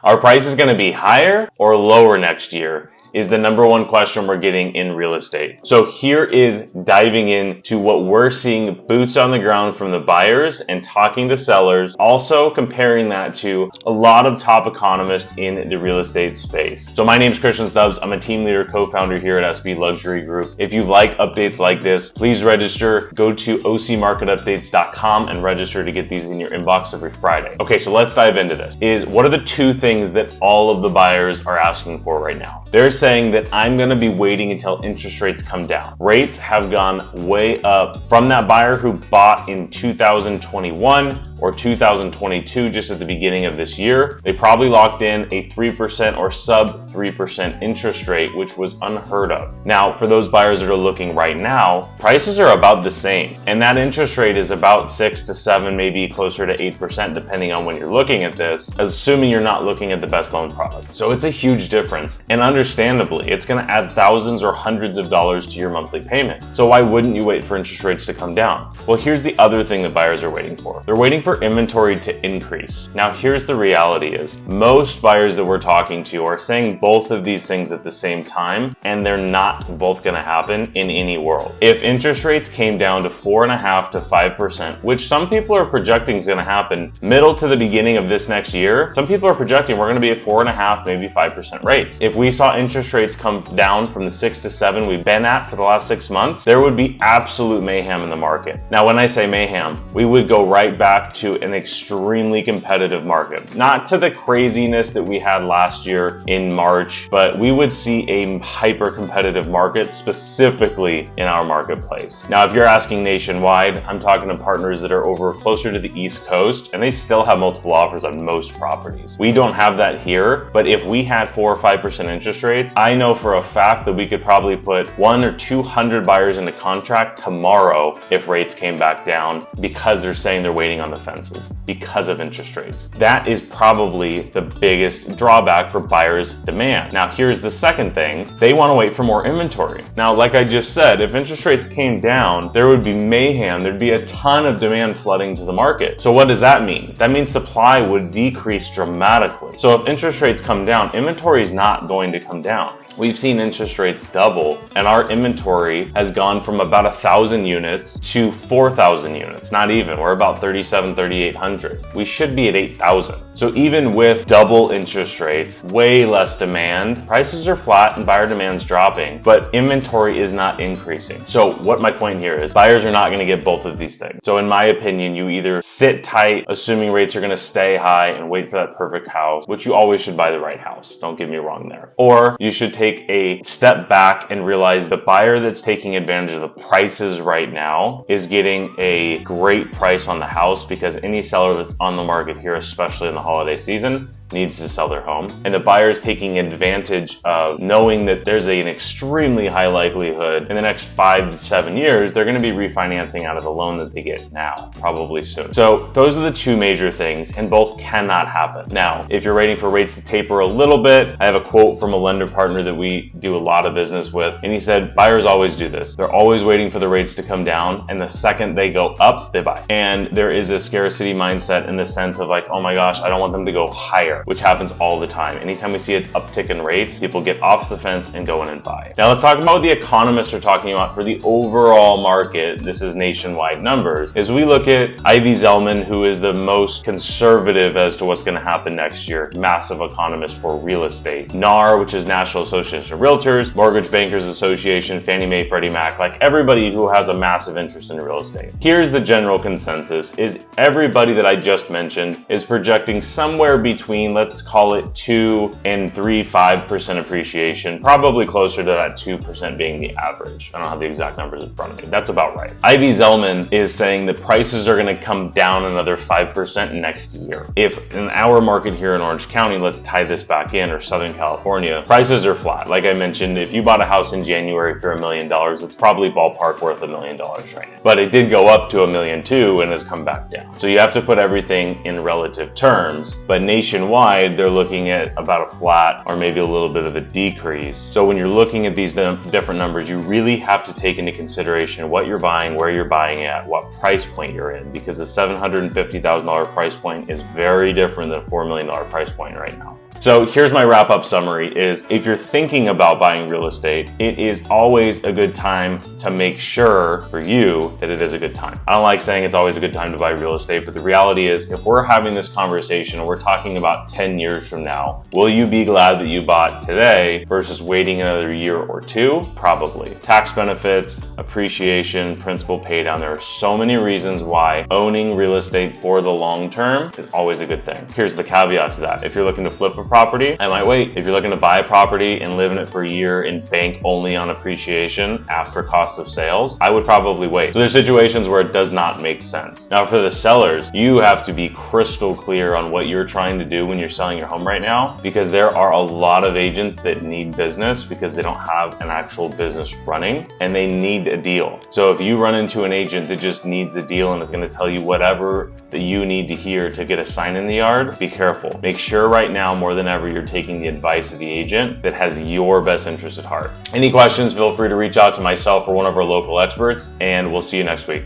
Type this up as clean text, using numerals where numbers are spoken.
Are prices going to be higher or lower next year? Is the number one question we're getting in real estate. So here is diving into what we're seeing boots on the ground from the buyers and talking to sellers, also comparing that to a lot of top economists in the real estate space. So my name is Stubbs. I'm a team leader, co-founder here at SB Luxury Group. If you like updates like this, please register. Go to ocmarketupdates.com and register to get these in your inbox every Friday. Okay, so let's dive into this. What are the two things that all of the buyers are asking for right now? They're saying that I'm going to be waiting until interest rates come down. Rates have gone way up from that buyer who bought in 2021 or 2022, just at the beginning of this year. They probably locked in a 3% or sub 3% interest rate, which was unheard of. Now, for those buyers that are looking right now, prices are about the same. And that interest rate is about 6 to 7, maybe closer to 8%, depending on when you're looking at this, assuming you're not looking at the best loan product. So it's a huge difference. And understandably, it's gonna add thousands or hundreds of dollars to your monthly payment. So why wouldn't you wait for interest rates to come down? Well, here's the other thing that buyers are waiting for. They're waiting for inventory to increase. Now, here's the reality is most buyers that we're talking to are saying both of these things at the same time, and they're not both gonna happen in any world. If interest rates came down to 4.5% to 5%, which some people are projecting is gonna happen middle to the beginning of this next year, some people are projecting we're gonna be at 4.5%, maybe 5% rates. If we saw interest rates come down from the 6 to 7 we've been at for the last 6 months, there would be absolute mayhem in the market. Now, when I say mayhem, we would go right back to an extremely competitive market. Not to the craziness that we had last year in March, but we would see a hyper competitive market specifically in our marketplace. Now, if you're asking nationwide, I'm talking to partners that are over closer to the East Coast, and they still have multiple offers on most properties. We don't have that here, but if we had 4 or 5% interest rates, I know for a fact that we could probably put 100 or 200 buyers into contract tomorrow if rates came back down, because they're saying they're waiting on the fences because of interest rates. That is probably the biggest drawback for buyers' demand. Now, here's the second thing. They want to wait for more inventory. Now, like I just said, if interest rates came down, there would be mayhem. There'd be a ton of demand flooding to the market. So what does that mean? That means supply would decrease dramatically. So if interest rates come down, inventory is not going to come down. We've seen interest rates double, and our inventory has gone from about 1,000 units to 4,000 units. Not even, we're about 3,800. We should be at 8,000. So even with double interest rates, way less demand, prices are flat and buyer demand's dropping, but inventory is not increasing. So what my point here is, buyers are not gonna get both of these things. So in my opinion, you either sit tight, assuming rates are gonna stay high, and wait for that perfect house, which you always should buy the right house, don't get me wrong there. Or you should take a step back and realize the buyer that's taking advantage of the prices right now is getting a great price on the house, because any seller that's on the market here, especially in the holiday season, needs to sell their home. And the buyer's taking advantage of knowing that there's an extremely high likelihood in the next 5 to 7 years, they're gonna be refinancing out of the loan that they get now, probably soon. So those are the two major things, and both cannot happen. Now, if you're waiting for rates to taper a little bit, I have a quote from a lender partner that we do a lot of business with, and he said, buyers always do this. They're always waiting for the rates to come down, and the second they go up, they buy. And there is a scarcity mindset in the sense of like, oh my gosh, I don't want them to go higher, which happens all the time. Anytime we see an uptick in rates, people get off the fence and go in and buy. Now let's talk about what the economists are talking about for the overall market. This is nationwide numbers. As we look at Ivy Zelman, who is the most conservative as to what's gonna happen next year, massive economist for real estate. NAR, which is National Association of Realtors, Mortgage Bankers Association, Fannie Mae, Freddie Mac, like everybody who has a massive interest in real estate. Here's the general consensus is everybody that I just mentioned is projecting somewhere between, let's call it 2 and 5% appreciation, probably closer to that 2% being the average. I don't have the exact numbers in front of me. That's about right. Ivy Zelman is saying that prices are gonna come down another 5% next year. If in our market here in Orange County, let's tie this back in, or Southern California, prices are flat. Like I mentioned, if you bought a house in January for $1 million, it's probably ballpark worth $1 million right now. But it did go up to $1.2 million and has come back down. So you have to put everything in relative terms, but nationwide, they're looking at about a flat or maybe a little bit of a decrease. So when you're looking at these different numbers, you really have to take into consideration what you're buying, where you're buying at, what price point you're in, because the $750,000 price point is very different than a $4 million price point right now. So here's my wrap up summary is if you're thinking about buying real estate, it is always a good time to make sure for you that it is a good time. I don't like saying it's always a good time to buy real estate, but the reality is if we're having this conversation and we're talking about 10 years from now, will you be glad that you bought today versus waiting another year or two? Probably. Tax benefits, appreciation, principal pay down. There are so many reasons why owning real estate for the long term is always a good thing. Here's the caveat to that. If you're looking to flip a property, I might wait. If you're looking to buy a property and live in it for a year and bank only on appreciation after cost of sales, I would probably wait. So there's situations where it does not make sense. Now for the sellers, you have to be crystal clear on what you're trying to do when you're selling your home right now, because there are a lot of agents that need business because they don't have an actual business running and they need a deal. So if you run into an agent that just needs a deal and is going to tell you whatever that you need to hear to get a sign in the yard, be careful. Make sure right now more than ever you're taking the advice of the agent that has your best interest at heart. Any questions, feel free to reach out to myself or one of our local experts, and we'll see you next week.